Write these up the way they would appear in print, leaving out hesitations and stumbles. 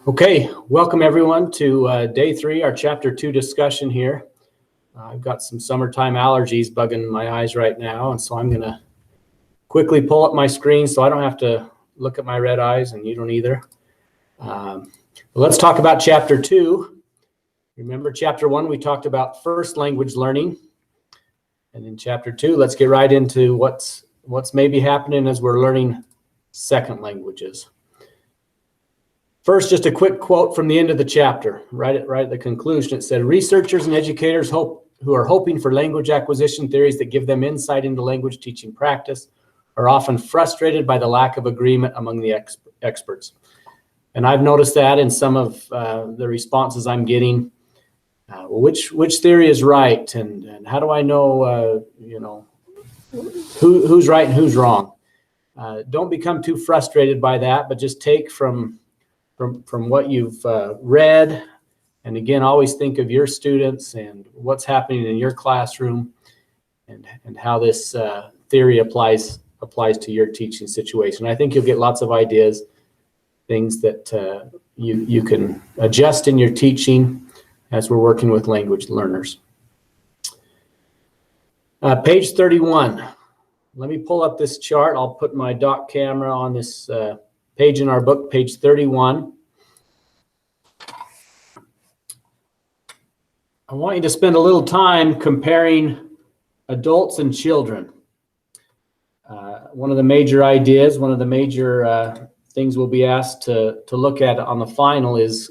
Okay, welcome everyone to day 3, our chapter 2 discussion here. I've got some summertime allergies bugging my eyes right now, and so I'm going to quickly pull up my screen so I don't have to look at my red eyes, and you don't either. Let's talk about chapter 2. Remember chapter 1, we talked about first language learning. And in chapter 2, let's get right into what's maybe happening as we're learning second languages. First, just a quick quote from the end of the chapter, right at the conclusion. It said, researchers and educators who are hoping for language acquisition theories that give them insight into language teaching practice are often frustrated by the lack of agreement among the experts. And I've noticed that in some of the responses I'm getting. Which theory is right, and how do I know, who's right and who's wrong? Don't become too frustrated by that, but just take from what you've read, and again, always think of your students and what's happening in your classroom, and how this theory applies to your teaching situation. I think you'll get lots of ideas, things that you can adjust in your teaching as we're working with language learners. Page 31. Let me pull up this chart. I'll put my dock camera on this page in our book, page 31. I want you to spend a little time comparing adults and children. One of the major ideas, one of the major things we'll be asked to look at on the final is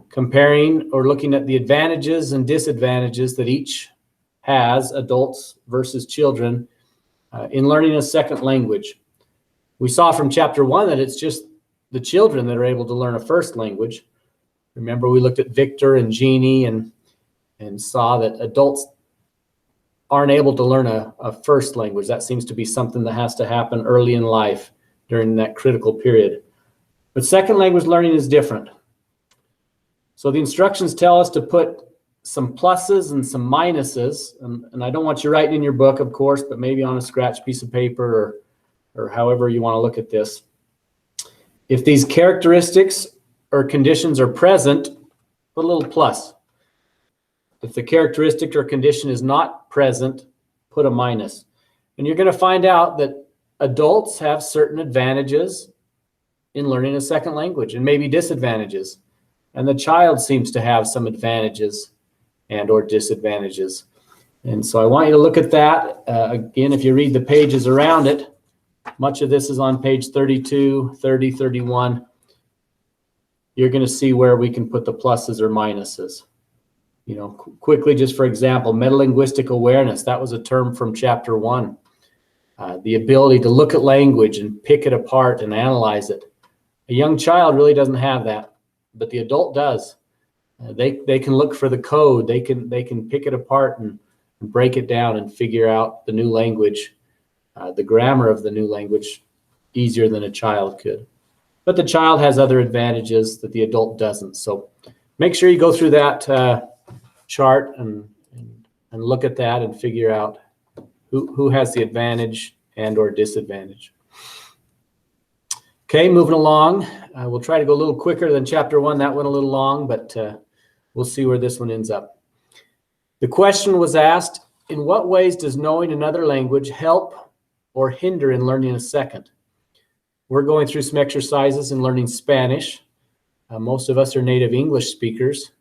comparing or looking at the advantages and disadvantages that each has, adults versus children, in learning a second language. We saw from chapter 1 that it's just the children that are able to learn a first language. Remember, we looked at Victor and Jeannie and saw that adults aren't able to learn a first language. That seems to be something that has to happen early in life during that critical period. But second language learning is different. So the instructions tell us to put some pluses and some minuses, and I don't want you writing in your book, of course, but maybe on a scratch piece of paper or however you want to look at this. If these characteristics or conditions are present, put a little plus. If the characteristic or condition is not present, put a minus. And you're going to find out that adults have certain advantages in learning a second language and maybe disadvantages. And the child seems to have some advantages and or disadvantages. And so I want you to look at that. Again, if you read the pages around it, much of this is on page 32, 30, 31. You're going to see where we can put the pluses or minuses. Quickly, just for example, metalinguistic awareness, that was a term from chapter 1. The ability to look at language and pick it apart and analyze it. A young child really doesn't have that, but the adult does. They can look for the code. They can pick it apart and break it down and figure out the new language, the grammar of the new language, easier than a child could. But the child has other advantages that the adult doesn't. So make sure you go through that chart and look at that and figure out who has the advantage and or disadvantage. Okay, moving along. We'll try to go a little quicker than chapter 1. That went a little long, but we'll see where this one ends up. The question was asked, in what ways does knowing another language help or hinder in learning a second? We're going through some exercises in learning Spanish. Most of us are native English speakers.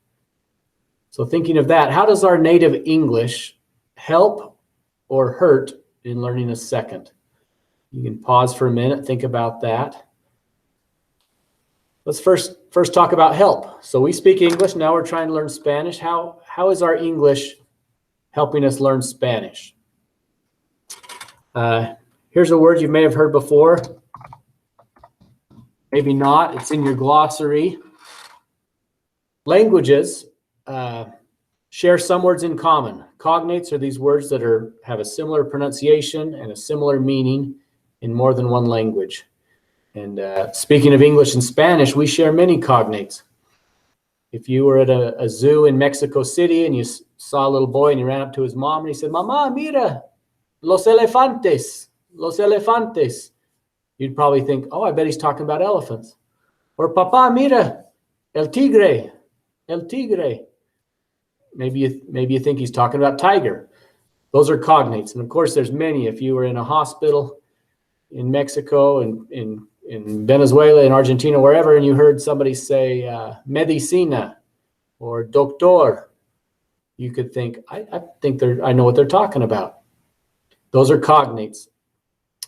So thinking of that, how does our native English help or hurt in learning a second? You can pause for a minute, think about that. Let's first talk about help. So we speak English, now we're trying to learn Spanish. How is our English helping us learn Spanish? Here's a word you may have heard before. Maybe not, it's in your glossary. Languages share some words in common. Cognates are these words that have a similar pronunciation and a similar meaning in more than one language. And speaking of English and Spanish, we share many cognates. If you were at a zoo in Mexico City and you saw a little boy and you ran up to his mom and he said, "Mamá, mira, los elefantes, los elefantes." You'd probably think, oh, I bet he's talking about elephants. Or, "Papá, mira, El tigre, el tigre. Maybe you think he's talking about tiger. Those are cognates. And of course, there's many. If you were in a hospital in Mexico, in Venezuela, in Argentina, wherever, and you heard somebody say medicina or doctor, you could think, I know what they're talking about. Those are cognates.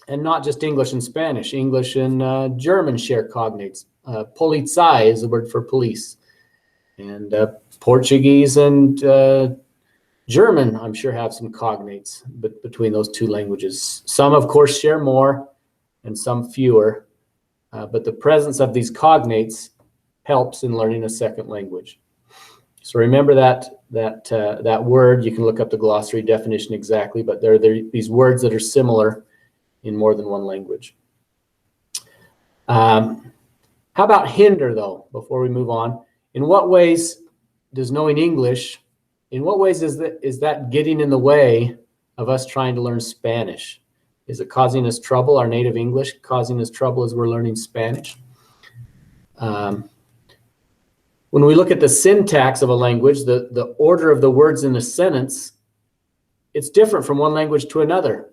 And not just English and Spanish. English and German share cognates. Polizei is the word for police. And Portuguese and German, I'm sure, have some cognates between those two languages. Some, of course, share more and some fewer. But the presence of these cognates helps in learning a second language. So remember that word. You can look up the glossary definition exactly, but there are these words that are similar in more than one language. How about hinder, though, before we move on? In what ways does knowing English, in what ways is that getting in the way of us trying to learn Spanish? Is it causing us trouble, our native English causing us trouble as we're learning Spanish? When we look at the syntax of a language, the order of the words in a sentence, it's different from one language to another.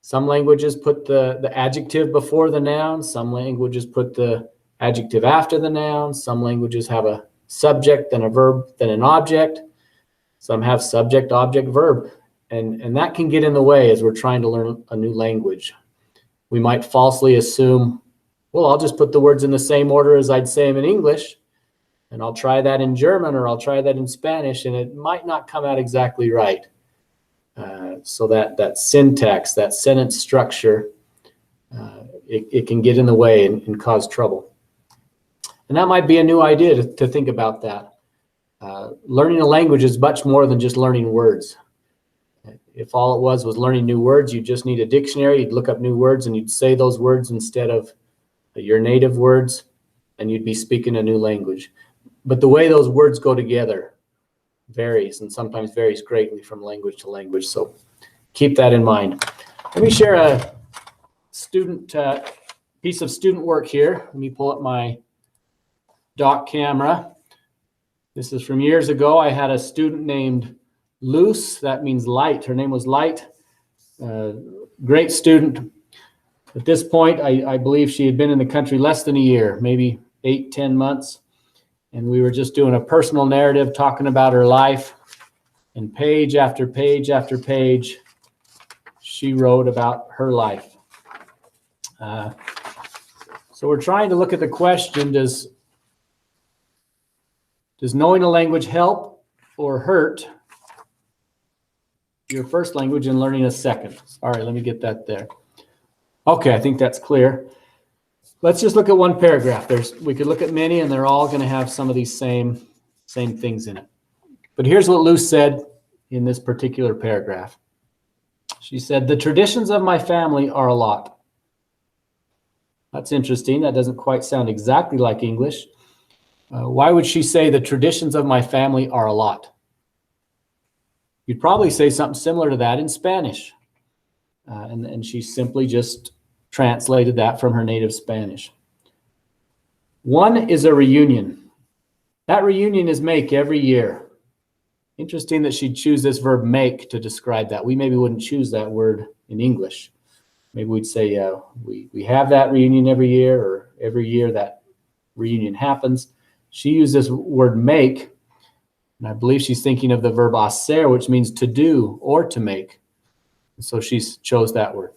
Some languages put the adjective before the noun. Some languages put the adjective after the noun. Some languages have a subject, then a verb, then an object. Some have subject, object, verb. And that can get in the way as we're trying to learn a new language. We might falsely assume, well, I'll just put the words in the same order as I'd say them in English, and I'll try that in German or I'll try that in Spanish, and it might not come out exactly right. So that syntax, that sentence structure, it can get in the way and cause trouble. And that might be a new idea to think about that. Learning a language is much more than just learning words. If all it was learning new words, you just need a dictionary, you'd look up new words and you'd say those words instead of your native words, and you'd be speaking a new language. But the way those words go together varies, and sometimes varies greatly from language to language. So keep that in mind. Let me share a student piece of student work here. Let me pull up my doc camera. This is from years ago. I had a student named Luz. That means light. Her name was Light. Great student. At this point, I believe she had been in the country less than a year, maybe 8-10 months. And we were just doing a personal narrative, talking about her life. And page after page after page, she wrote about her life. So we're trying to look at the question, does knowing a language help or hurt your first language and learning a second? All right, let me get that there. Okay, I think that's clear. Let's just look at one paragraph. We could look at many, and they're all going to have some of these same things in it. But here's what Luz said in this particular paragraph. She said, "The traditions of my family are a lot." That's interesting. That doesn't quite sound exactly like English. Why would she say the traditions of my family are a lot? You'd probably say something similar to that in Spanish. And she simply just translated that from her native Spanish. One is a reunion. That reunion is make every year. Interesting that she'd choose this verb make to describe that. We maybe wouldn't choose that word in English. Maybe we'd say we have that reunion every year, or every year that reunion happens. She used this word make, and I believe she's thinking of the verb hacer, which means to do or to make. So she chose that word.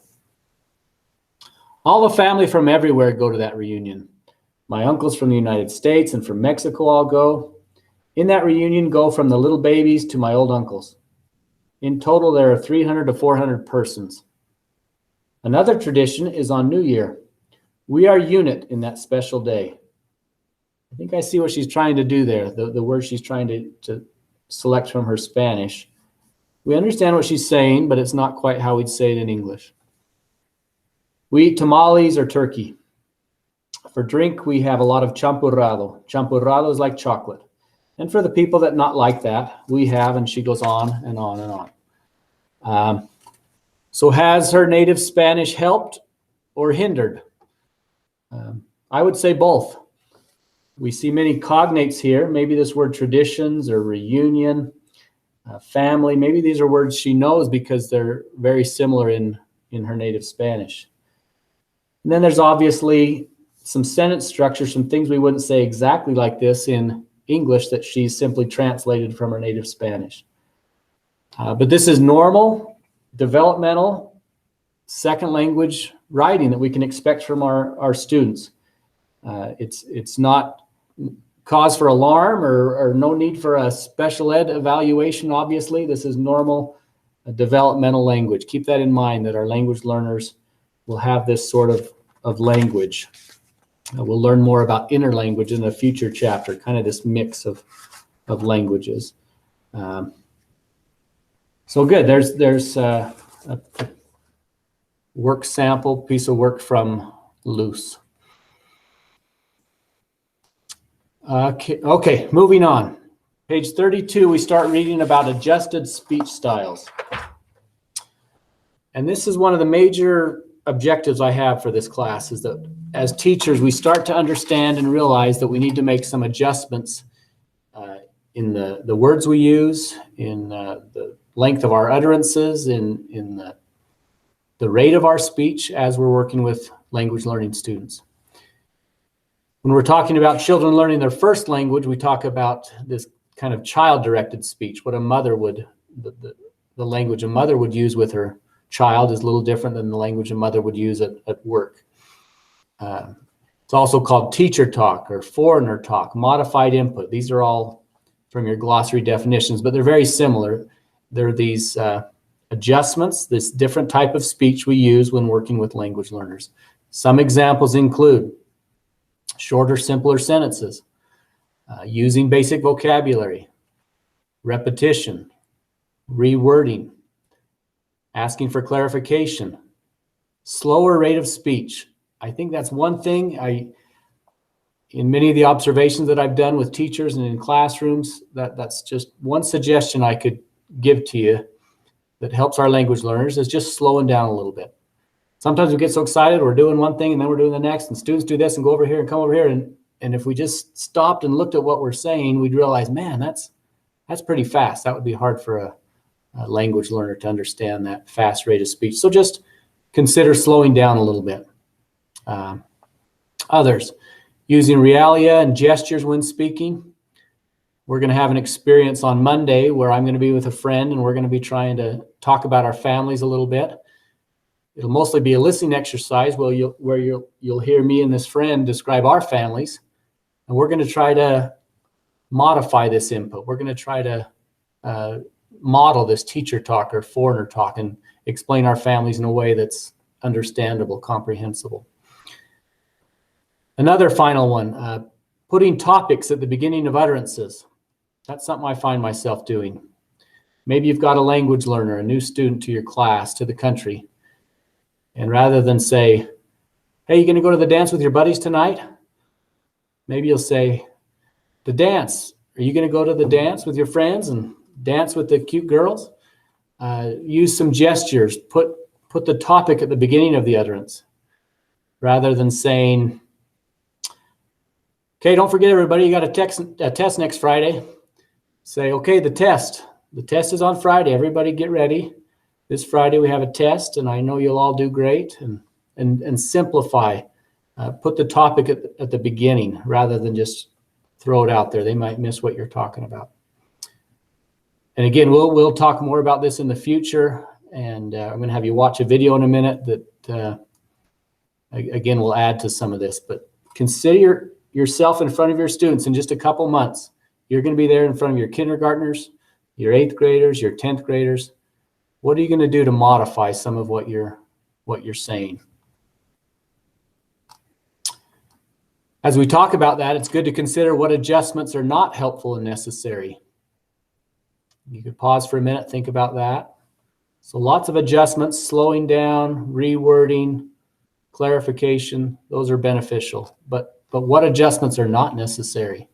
All the family from everywhere go to that reunion. My uncles from the United States and from Mexico all go. In that reunion go from the little babies to my old uncles. In total, there are 300 to 400 persons. Another tradition is on New Year. We are unit in that special day. I think I see what she's trying to do there, the word she's trying to select from her Spanish. We understand what she's saying, but it's not quite how we'd say it in English. We eat tamales or turkey. For drink, we have a lot of champurrado. Champurrado is like chocolate. And for the people that not like that, we have, and she goes on and on and on. So has her native Spanish helped or hindered? I would say both. We see many cognates here. Maybe this word traditions or reunion, family. Maybe these are words she knows because they're very similar in her native Spanish. And then there's obviously some sentence structure, some things we wouldn't say exactly like this in English that she's simply translated from her native Spanish. But this is normal, developmental, second language writing that we can expect from our students. It's not cause for alarm or no need for a special ed evaluation, obviously. This is normal developmental language. Keep that in mind, that our language learners will have this sort of language. We'll learn more about inner language in a future chapter, kind of this mix of languages. So good, there's a work sample, piece of work from Luce. Okay, moving on. Page 32, we start reading about adjusted speech styles. And this is one of the major objectives I have for this class, is that as teachers, we start to understand and realize that we need to make some adjustments in the words we use, in the length of our utterances, in the rate of our speech as we're working with language learning students. When we're talking about children learning their first language, we talk about this kind of child-directed speech, what a mother would, the language a mother would use with her child is a little different than the language a mother would use at work. It's also called teacher talk or foreigner talk, modified input. These are all from your glossary definitions, but they're very similar. They're these adjustments, this different type of speech we use when working with language learners. Some examples include shorter, simpler sentences, using basic vocabulary, repetition, rewording, asking for clarification, slower rate of speech. I think that's one thing in many of the observations that I've done with teachers and in classrooms, that's just one suggestion I could give to you that helps our language learners, is just slowing down a little bit. Sometimes we get so excited, we're doing one thing and then we're doing the next, and students do this and go over here and come over here. And if we just stopped and looked at what we're saying, we'd realize, man, that's pretty fast. That would be hard for a language learner to understand, that fast rate of speech. So just consider slowing down a little bit. Others, using realia and gestures when speaking. We're going to have an experience on Monday where I'm going to be with a friend and we're going to be trying to talk about our families a little bit. It'll mostly be a listening exercise where you'll hear me and this friend describe our families, and we're going to try to modify this input. We're going to try to model this teacher talk or foreigner talk and explain our families in a way that's understandable, comprehensible. Another final one, putting topics at the beginning of utterances. That's something I find myself doing. Maybe you've got a language learner, a new student to your class, to the country. And rather than say, hey, you going to go to the dance with your buddies tonight? Maybe you'll say, the dance. Are you going to go to the dance with your friends and dance with the cute girls? Use some gestures. Put the topic at the beginning of the utterance. Rather than saying, okay, don't forget everybody, you got a test next Friday. Say, okay, the test is on Friday. Everybody get ready. This Friday we have a test, and I know you'll all do great. And simplify. Put the topic at the beginning rather than just throw it out there. They might miss what you're talking about. And again, we'll talk more about this in the future. And I'm going to have you watch a video in a minute that again will add to some of this. But consider yourself in front of your students in just a couple months. You're going to be there in front of your kindergartners, your 8th graders, your 10th graders. What are you going to do to modify some of what you're saying? As we talk about that, it's good to consider what adjustments are not helpful and necessary. You could pause for a minute, think about that. So lots of adjustments, slowing down, rewording, clarification, those are beneficial. But what adjustments are not necessary?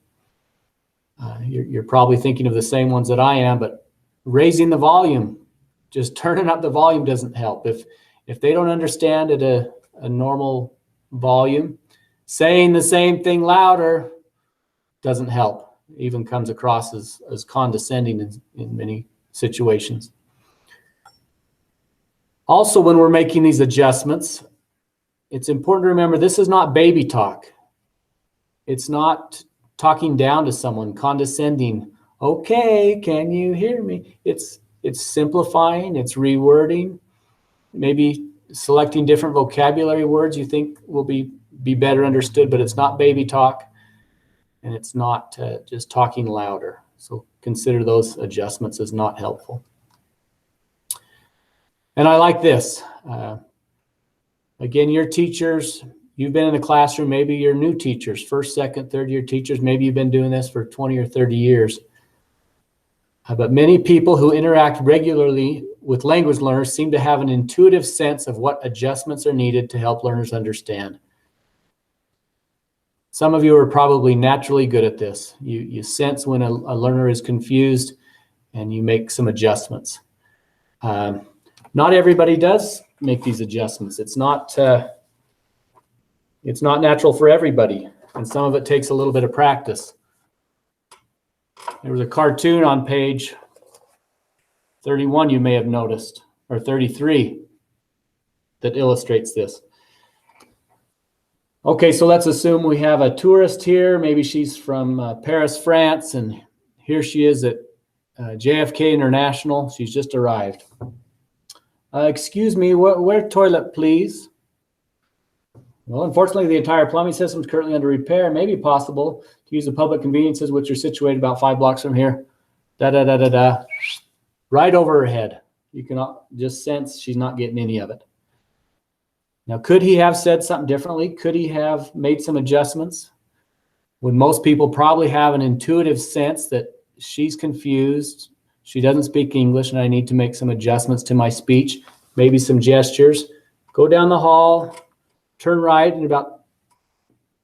You're probably thinking of the same ones that I am, but raising the volume, just turning up the volume doesn't help. If they don't understand at a normal volume, saying the same thing louder doesn't help. It even comes across as condescending in many situations. Also, when we're making these adjustments, it's important to remember this is not baby talk. It's not talking down to someone, condescending. Okay, can you hear me? It's simplifying, it's rewording, maybe selecting different vocabulary words you think will be better understood, but it's not baby talk, and it's not just talking louder. So consider those adjustments as not helpful. And I like this. Again, your teachers, you've been in the classroom, maybe you're new teachers, first, second, third year teachers, maybe you've been doing this for 20 or 30 years. But many people who interact regularly with language learners seem to have an intuitive sense of what adjustments are needed to help learners understand. Some of you are probably naturally good at this. You sense when a learner is confused and you make some adjustments. Not everybody does make these adjustments. It's not natural for everybody, and some of it takes a little bit of practice. There was a cartoon on page 31 you may have noticed, or 33, that illustrates this. Okay, so let's assume we have a tourist here. Maybe she's from Paris, France, and here she is at JFK International. She's just arrived. Excuse me, where toilet, please? Well, unfortunately, the entire plumbing system is currently under repair. It may be possible to use the public conveniences, which are situated about 5 blocks from here. Right over her head. You can just sense she's not getting any of it. Now, could he have said something differently? Could he have made some adjustments? Would most people probably have an intuitive sense that she's confused, she doesn't speak English, and I need to make some adjustments to my speech, maybe some gestures. Go down the hall, turn right, and about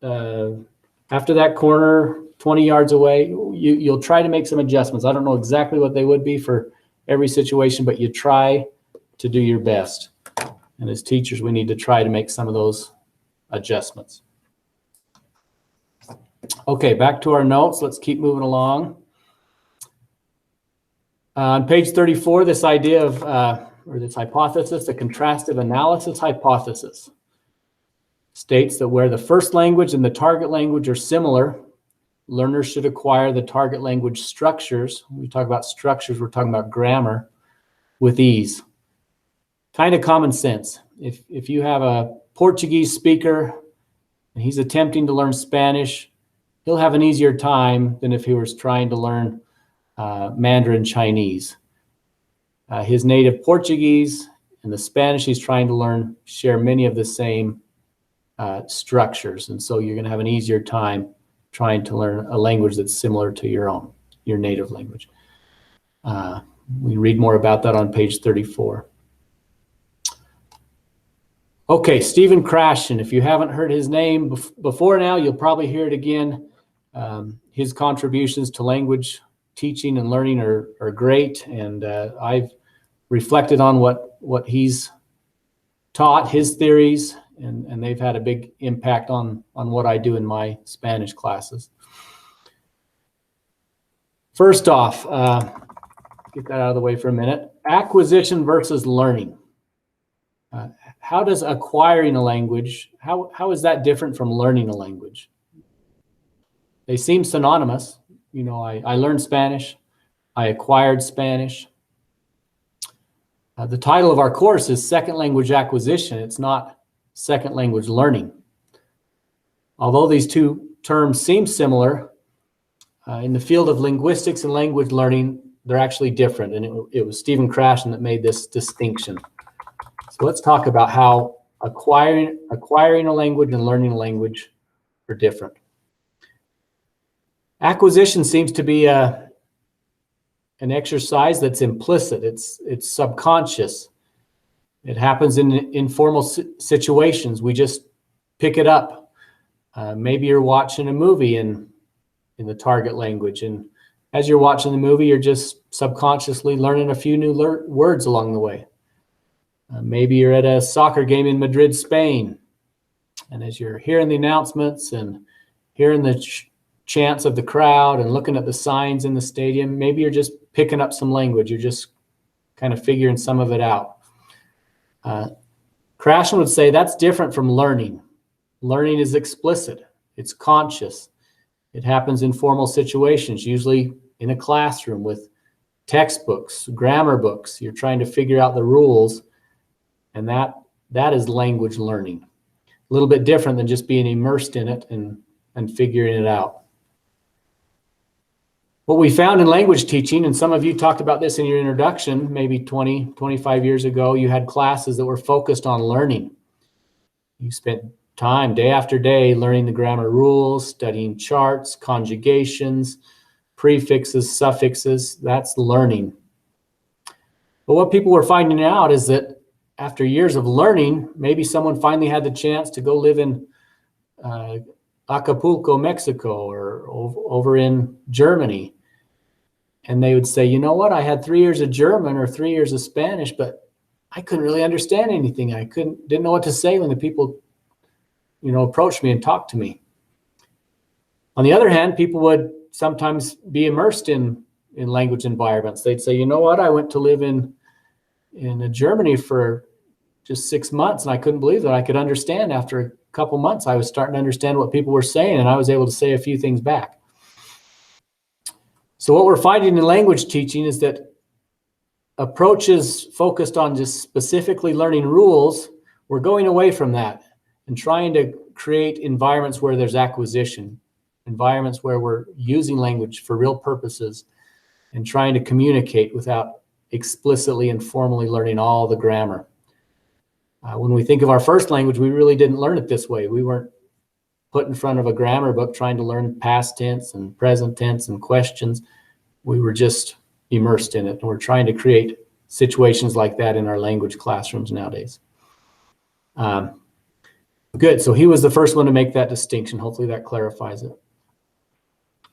after that corner, 20 yards away, you'll try to make some adjustments. I don't know exactly what they would be for every situation, but you try to do your best. And as teachers, we need to try to make some of those adjustments. Okay, back to our notes. Let's keep moving along. On page 34, this idea of, or this hypothesis, the contrastive analysis hypothesis, states that where the first language and the target language are similar, learners should acquire the target language structures. When we talk about structures, we're talking about grammar, with ease. Kind of common sense. If you have a Portuguese speaker and he's attempting to learn Spanish, he'll have an easier time than if he was trying to learn Mandarin Chinese. His native Portuguese and the Spanish he's trying to learn share many of the same structures. And so you're going to have an easier time trying to learn a language that's similar to your native language. We read more about that on page 34. Okay, Stephen Krashen. If you haven't heard his name before now, you'll probably hear it again. His contributions to language teaching and learning are great, and I've reflected on what he's taught, his theories, and they've had a big impact on what I do in my Spanish classes. First off, get that out of the way for a minute. Acquisition versus learning. How does acquiring a language, how is that different from learning a language? They seem synonymous. You know, I learned Spanish, I acquired Spanish. The title of our course is Second Language Acquisition. It's not Second Language Learning. Although these two terms seem similar, in the field of linguistics and language learning, they're actually different. And it was Stephen Krashen that made this distinction. So let's talk about how acquiring a language and learning a language are different. Acquisition seems to be an exercise that's implicit. It's subconscious. It happens in informal situations. We just pick it up. Maybe you're watching a movie in the target language, and as you're watching the movie, you're just subconsciously learning a few new words along the way. Maybe you're at a soccer game in Madrid, Spain, and as you're hearing the announcements and hearing the chants of the crowd and looking at the signs in the stadium. Maybe you're just picking up some language. You're just kind of figuring some of it out. Krashen would say that's different from learning. Learning is explicit. It's conscious. It happens in formal situations, usually in a classroom with textbooks, grammar books. You're trying to figure out the rules, and that is language learning. A little bit different than just being immersed in it and figuring it out. What we found in language teaching, and some of you talked about this in your introduction, maybe 20, 25 years ago, you had classes that were focused on learning. You spent time, day after day, learning the grammar rules, studying charts, conjugations, prefixes, suffixes. That's learning. But what people were finding out is that after years of learning, maybe someone finally had the chance to go live in Acapulco, Mexico, or over in Germany. And they would say, you know what, I had 3 years of German or 3 years of Spanish, but I couldn't really understand anything. I didn't know what to say when the people, approached me and talked to me. On the other hand, people would sometimes be immersed in language environments. They'd say, you know what, I went to live in Germany for just 6 months, and I couldn't believe that I could understand. After a couple months, I was starting to understand what people were saying, and I was able to say a few things back. So what we're finding in language teaching is that approaches focused on just specifically learning rules, we're going away from that and trying to create environments where there's acquisition, environments where we're using language for real purposes and trying to communicate without explicitly and formally learning all the grammar. When we think of our first language, we really didn't learn it this way. We weren't put in front of a grammar book trying to learn past tense and present tense and questions. We were just immersed in it, and we're trying to create situations like that in our language classrooms nowadays. Good, so he was the first one to make that distinction. Hopefully that clarifies it.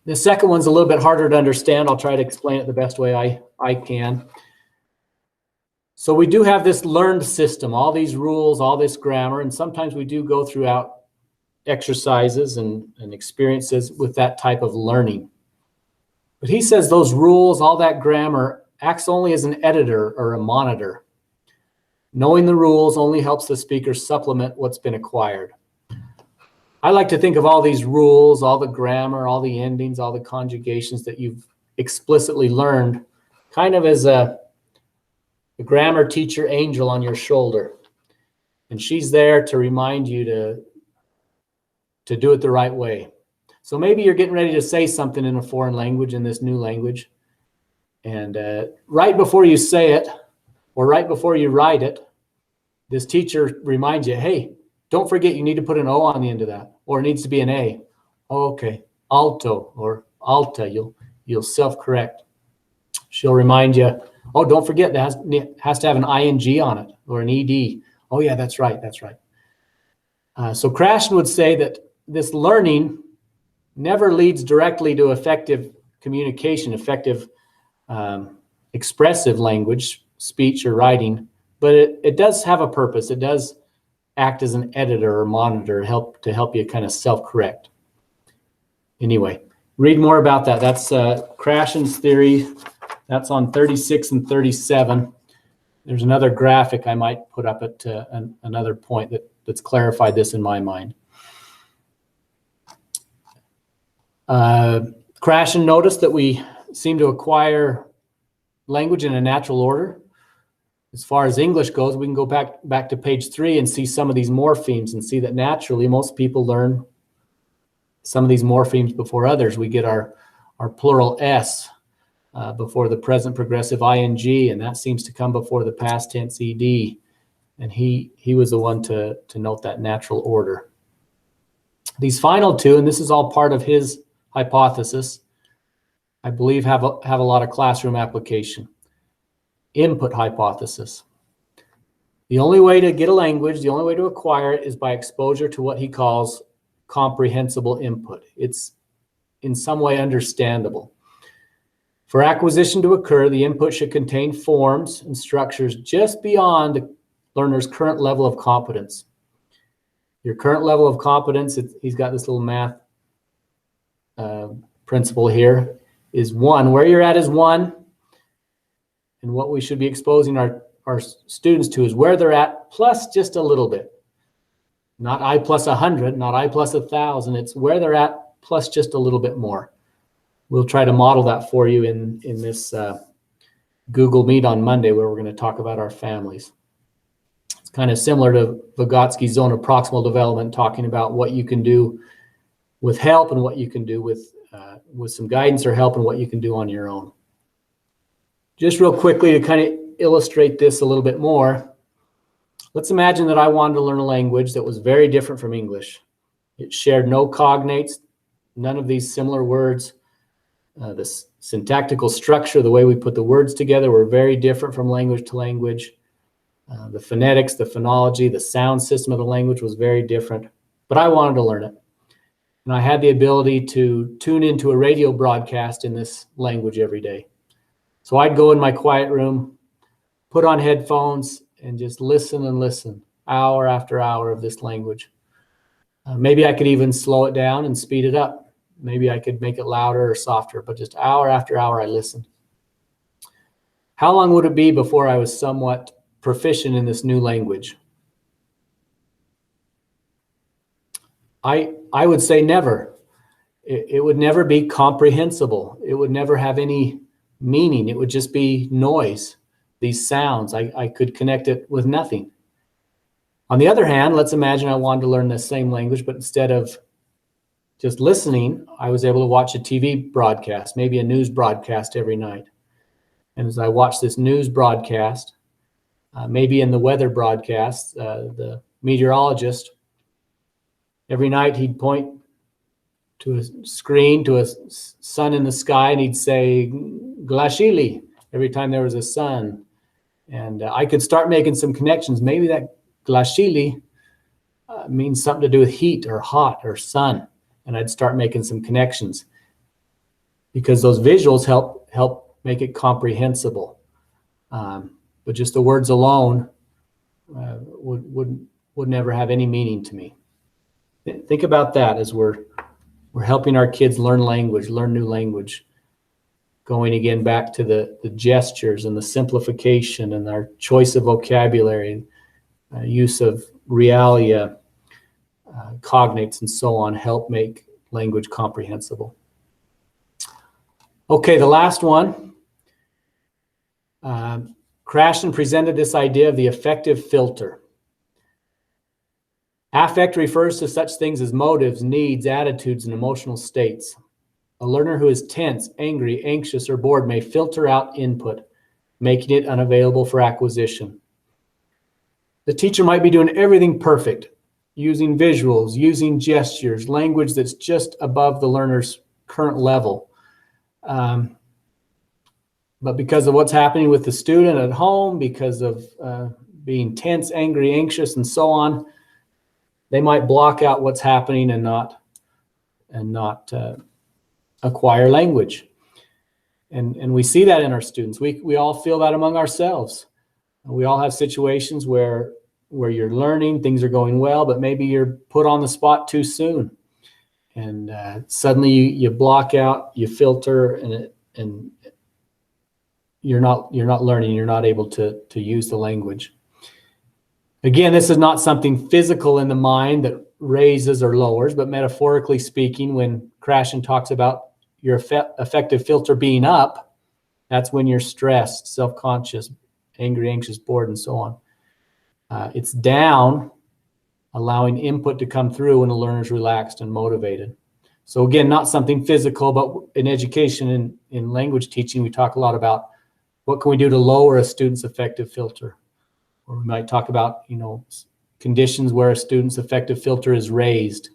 The second one's a little bit harder to understand. I'll try to explain it the best way I can. So we do have this learned system, all these rules, all this grammar, and sometimes we do go throughout exercises and experiences with that type of learning. But he says those rules, all that grammar, acts only as an editor or a monitor. Knowing the rules only helps the speaker supplement what's been acquired. I like to think of all these rules, all the grammar, all the endings, all the conjugations that you've explicitly learned, kind of as a grammar teacher angel on your shoulder. And she's there to remind you to do it the right way. So maybe you're getting ready to say something in a foreign language, in this new language. And right before you say it, or right before you write it, this teacher reminds you, hey, don't forget you need to put an O on the end of that, or it needs to be an A. Oh, okay, alto or alta, you'll self-correct. She'll remind you, oh, don't forget that has to have an ing on it, or an ed. Oh yeah, that's right. So Krashen would say that this learning never leads directly to effective communication, effective expressive language, speech or writing, but it does have a purpose. It does act as an editor or monitor to help you kind of self-correct. Anyway, read more about that. That's Krashen's theory. That's on 36 and 37. There's another graphic I might put up at another point that's clarified this in my mind. Krashen noticed that we seem to acquire language in a natural order. As far as English goes, we can go back to page 3 and see some of these morphemes and see that naturally most people learn some of these morphemes before others. We get our plural S before the present progressive ing, and that seems to come before the past tense ed. And he was the one to note that natural order. These final two, and this is all part of his hypothesis, I believe have a lot of classroom application. Input hypothesis. The only way to get a language, the only way to acquire it is by exposure to what he calls comprehensible input. It's in some way understandable. For acquisition to occur, the input should contain forms and structures just beyond the learner's current level of competence. Your current level of competence, he's got this little math principle here is one. Where you're at is one. And what we should be exposing our students to is where they're at plus just a little bit. Not I plus 100, not I plus 1,000. It's where they're at plus just a little bit more. We'll try to model that for you in this Google Meet on Monday, where we're going to talk about our families. It's kind of similar to Vygotsky's zone of proximal development, talking about what you can do with help and what you can do with some guidance or help and what you can do on your own. Just real quickly to kind of illustrate this a little bit more, let's imagine that I wanted to learn a language that was very different from English. It shared no cognates, none of these similar words. The syntactical structure, the way we put the words together, were very different from language to language. The phonetics, the phonology, the sound system of the language was very different, but I wanted to learn it. And I had the ability to tune into a radio broadcast in this language every day. So I'd go in my quiet room, put on headphones, and just listen and listen, hour after hour of this language. Maybe I could even slow it down and speed it up. Maybe I could make it louder or softer, but just hour after hour I listened. How long would it be before I was somewhat proficient in this new language? I would say never. It would never be comprehensible. It would never have any meaning. It would just be noise, these sounds. I could connect it with nothing. On the other hand, let's imagine I wanted to learn the same language, but instead of just listening, I was able to watch a TV broadcast, maybe a news broadcast every night. And as I watched this news broadcast, maybe in the weather broadcast, the meteorologist, every night he'd point to a screen, to a sun in the sky, and he'd say, Glashili, every time there was a sun. And I could start making some connections. Maybe that Glashili means something to do with heat or hot or sun. And I'd start making some connections because those visuals help make it comprehensible. But just the words alone would never have any meaning to me. Think about that as we're helping our kids learn language, learn new language. Going again back to the gestures and the simplification and our choice of vocabulary, use of realia, cognates, and so on, help make language comprehensible. Okay, the last one. Krashen presented this idea of the affective filter. Affect refers to such things as motives, needs, attitudes, and emotional states. A learner who is tense, angry, anxious, or bored may filter out input, making it unavailable for acquisition. The teacher might be doing everything perfect, using visuals, using gestures, language that's just above the learner's current level. But because of what's happening with the student at home, because of being tense, angry, anxious, and so on, they might block out what's happening and not acquire language. And we see that in our students. We all feel that among ourselves. We all have situations where you're learning, things are going well, but maybe you're put on the spot too soon. And suddenly you block out, you filter, and you're not learning, you're not able to use the language. Again, this is not something physical in the mind that raises or lowers, but metaphorically speaking, when Krashen talks about your affective filter being up, that's when you're stressed, self-conscious, angry, anxious, bored, and so on. It's down, allowing input to come through when the learner's relaxed and motivated. So again, not something physical, but in education, in language teaching, we talk a lot about what can we do to lower a student's affective filter. Or we might talk about, conditions where a student's affective filter is raised.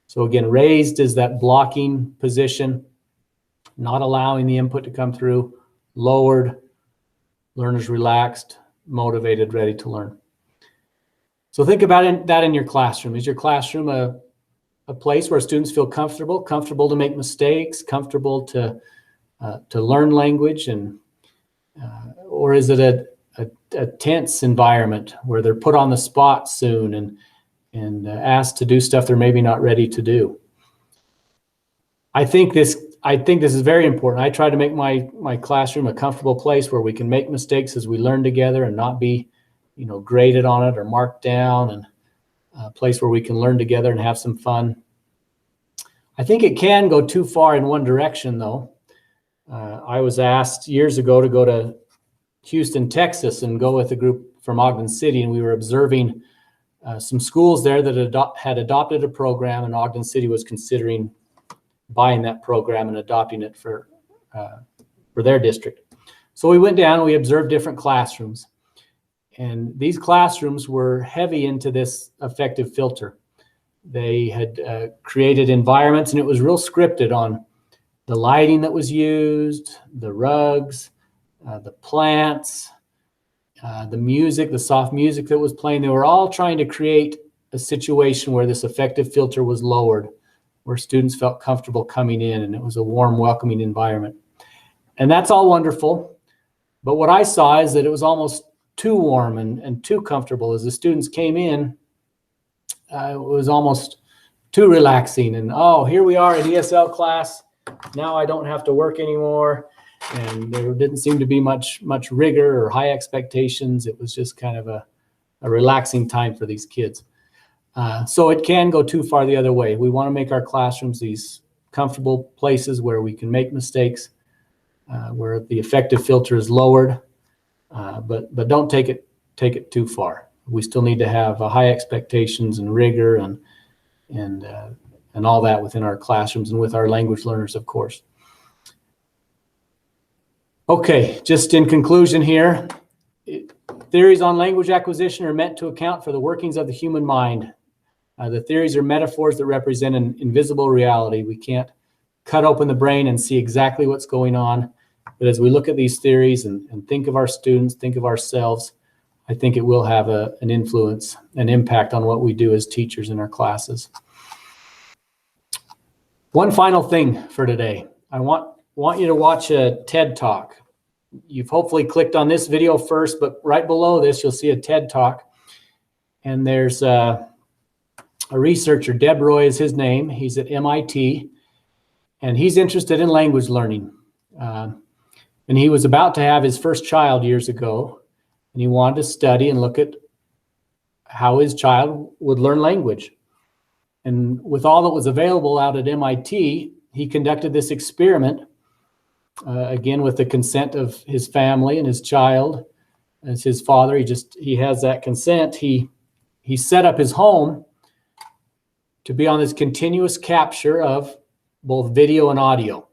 So again, raised is that blocking position, not allowing the input to come through. Lowered, learner's relaxed, motivated, ready to learn. So think about that in your classroom. Is your classroom a place where students feel comfortable to make mistakes, comfortable to learn language, and or is it a tense environment where they're put on the spot soon and asked to do stuff they're maybe not ready to do? I think this is very important. I try to make my classroom a comfortable place where we can make mistakes as we learn together and not be, graded on it or marked down, and a place where we can learn together and have some fun. I think it can go too far in one direction, though. I was asked years ago to go to Houston, Texas, and go with a group from Ogden City, and we were observing some schools there that had adopted a program, and Ogden City was considering buying that program and adopting it for their district. So we went down and we observed different classrooms, and these classrooms were heavy into this affective filter. They had created environments, and it was real scripted on the lighting that was used, the rugs, the plants, the music, the soft music that was playing. They were all trying to create a situation where this affective filter was lowered, where students felt comfortable coming in, and it was a warm, welcoming environment. And that's all wonderful. But what I saw is that it was almost too warm and too comfortable. As the students came in, it was almost too relaxing. And, oh, here we are at ESL class. Now I don't have to work anymore. And there didn't seem to be much rigor or high expectations. It was just kind of a relaxing time for these kids. So it can go too far the other way. We want to make our classrooms these comfortable places where we can make mistakes, where the affective filter is lowered, but don't take it too far. We still need to have high expectations and rigor and all that within our classrooms and with our language learners, of course. Okay, just in conclusion here, theories on language acquisition are meant to account for the workings of the human mind. The theories are metaphors that represent an invisible reality. We can't cut open the brain and see exactly what's going on. But as we look at these theories and think of our students, think of ourselves, I think it will have an influence, an impact on what we do as teachers in our classes. One final thing for today. I want you to watch a TED Talk. You've hopefully clicked on this video first, but right below this, you'll see a TED Talk. And there's a researcher, Deb Roy is his name. He's at MIT, and he's interested in language learning. And he was about to have his first child years ago, and he wanted to study and look at how his child would learn language. And with all that was available out at MIT, he conducted this experiment, again, with the consent of his family and his child. As his father, he has that consent. He set up his home to be on this continuous capture of both video and audio.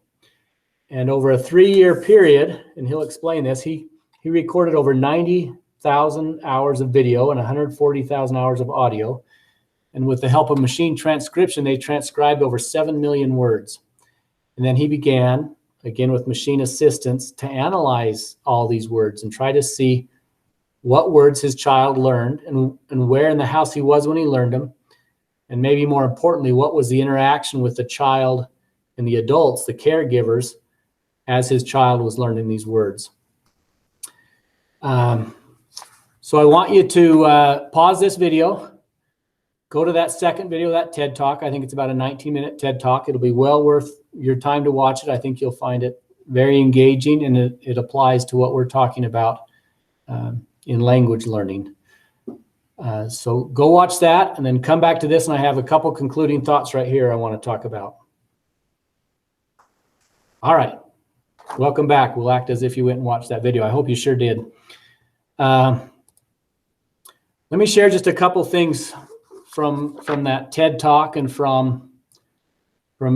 And over a 3-year period, and he'll explain this, he recorded over 90,000 hours of video and 140,000 hours of audio. And with the help of machine transcription, they transcribed over 7 million words. And then he began, again with machine assistance, to analyze all these words and try to see what words his child learned and where in the house he was when he learned them. And maybe more importantly, what was the interaction with the child and the adults, the caregivers, as his child was learning these words. So I want you to pause this video, go to that second video, that TED Talk. I think it's about a 19-minute TED Talk. It'll be well worth your time to watch it. I think you'll find it very engaging, and it applies to what we're talking about in language learning. So go watch that and then come back to this, and I have a couple concluding thoughts right here I want to talk about. All right, welcome back. We'll act as if you went and watched that video. I hope you sure did. Let me share just a couple things from that TED Talk and from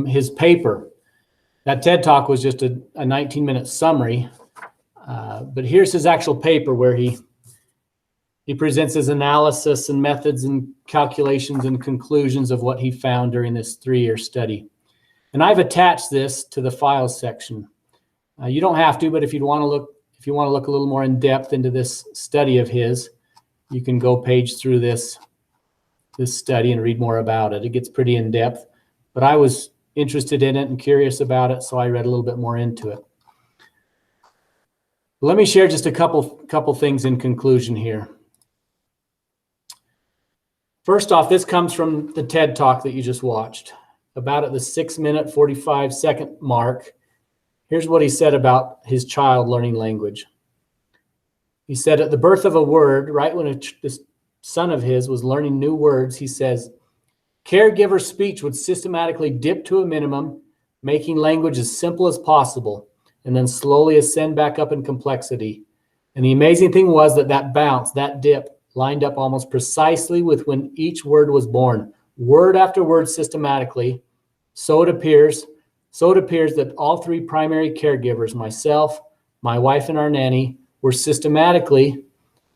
his paper. That TED Talk was just a 19-minute summary, but here's his actual paper where he presents his analysis and methods and calculations and conclusions of what he found during this 3-year study. And I've attached this to the files section. You don't have to, but if you want to look a little more in depth into this study of his, you can go page through this study and read more about it. It gets pretty in depth, but I was interested in it and curious about it, so I read a little bit more into it. Let me share just a couple things in conclusion here. First off, this comes from the TED Talk that you just watched. about at the 6-minute, 45-second mark, here's what he said about his child learning language. He said, at the birth of a word, right when this son of his was learning new words, he says, caregiver speech would systematically dip to a minimum, making language as simple as possible, and then slowly ascend back up in complexity. And the amazing thing was that bounce, that dip, lined up almost precisely with when each word was born, word after word systematically. So it appears that all three primary caregivers, myself, my wife, and our nanny, were systematically,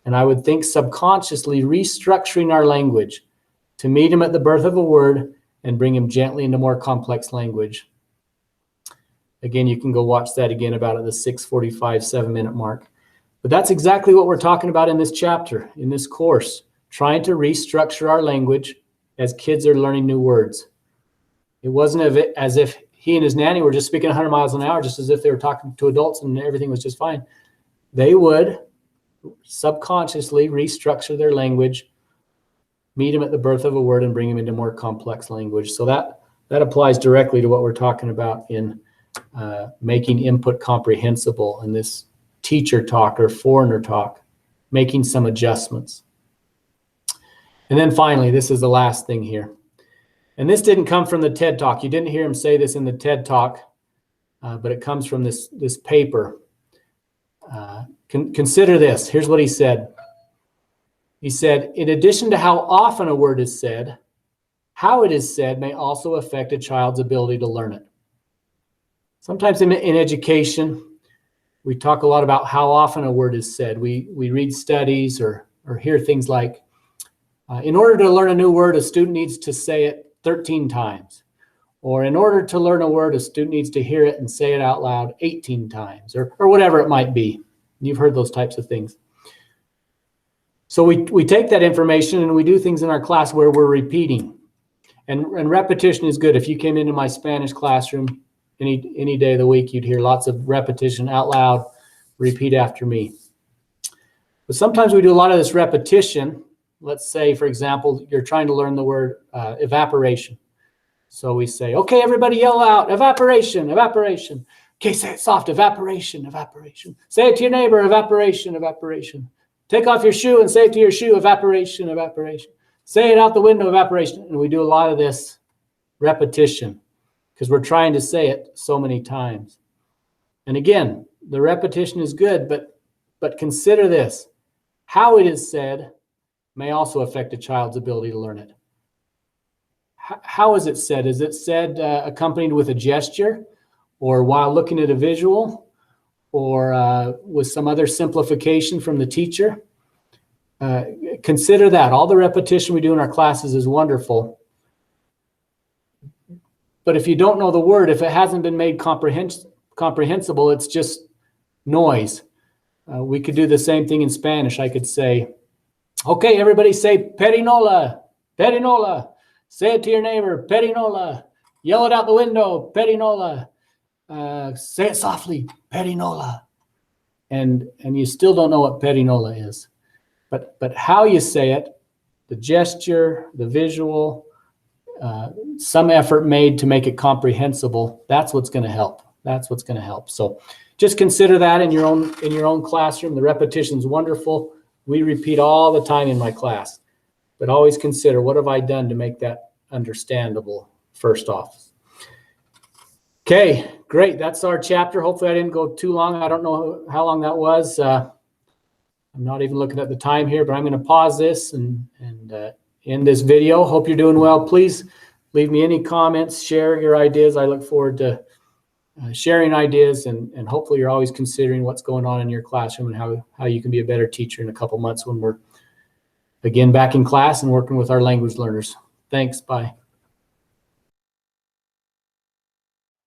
and I would think subconsciously, restructuring our language to meet him at the birth of a word and bring him gently into more complex language. Again, you can go watch that again about at the 6:45, 7-minute mark. But that's exactly what we're talking about in this chapter, in this course, trying to restructure our language as kids are learning new words. It wasn't as if he and his nanny were just speaking 100 miles an hour, just as if they were talking to adults and everything was just fine. They would subconsciously restructure their language, meet him at the birth of a word, and bring him into more complex language. So that applies directly to what we're talking about in making input comprehensible in this teacher talk or foreigner talk, making some adjustments. And then finally, this is the last thing here. And this didn't come from the TED Talk. You didn't hear him say this in the TED Talk, but it comes from this paper. Consider this. Here's what he said. He said, in addition to how often a word is said, how it is said may also affect a child's ability to learn it. Sometimes in education, we talk a lot about how often a word is said. We read studies or hear things like, in order to learn a new word, a student needs to say it 13 times. Or in order to learn a word, a student needs to hear it and say it out loud 18 times, or whatever it might be. You've heard those types of things. So we take that information and we do things in our class where we're repeating. And repetition is good. If you came into my Spanish classroom any day of the week, you'd hear lots of repetition out loud, repeat after me. But sometimes we do a lot of this repetition. Let's say, for example, you're trying to learn the word evaporation. So we say, okay, everybody yell out, evaporation, evaporation. Okay, say it soft, evaporation, evaporation. Say it to your neighbor, evaporation, evaporation. Take off your shoe and say it to your shoe, evaporation, evaporation. Say it out the window, evaporation. And we do a lot of this repetition because we're trying to say it so many times. And again, the repetition is good, but consider this. How it is said may also affect a child's ability to learn it. How is it said? Is it said accompanied with a gesture, or while looking at a visual, or with some other simplification from the teacher? Consider that. All the repetition we do in our classes is wonderful. But if you don't know the word, if it hasn't been made comprehensible, it's just noise. We could do the same thing in Spanish. I could say, okay, everybody say perinola, perinola. Say it to your neighbor, perinola. Yell it out the window, perinola. Say it softly, perinola. And you still don't know what perinola is. But how you say it, the gesture, the visual, some effort made to make it comprehensible, that's what's going to help. That's what's going to help. So just consider that in your own classroom. The repetition's wonderful. We repeat all the time in my class. But always consider, what have I done to make that understandable first off? Okay, great. That's our chapter. Hopefully I didn't go too long. I don't know how long that was. I'm not even looking at the time here, but I'm going to pause this and end this video. Hope you're doing well. Please leave me any comments, share your ideas. I look forward to sharing ideas, and hopefully you're always considering what's going on in your classroom and how you can be a better teacher in a couple months when we're again back in class and working with our language learners. Thanks. Bye.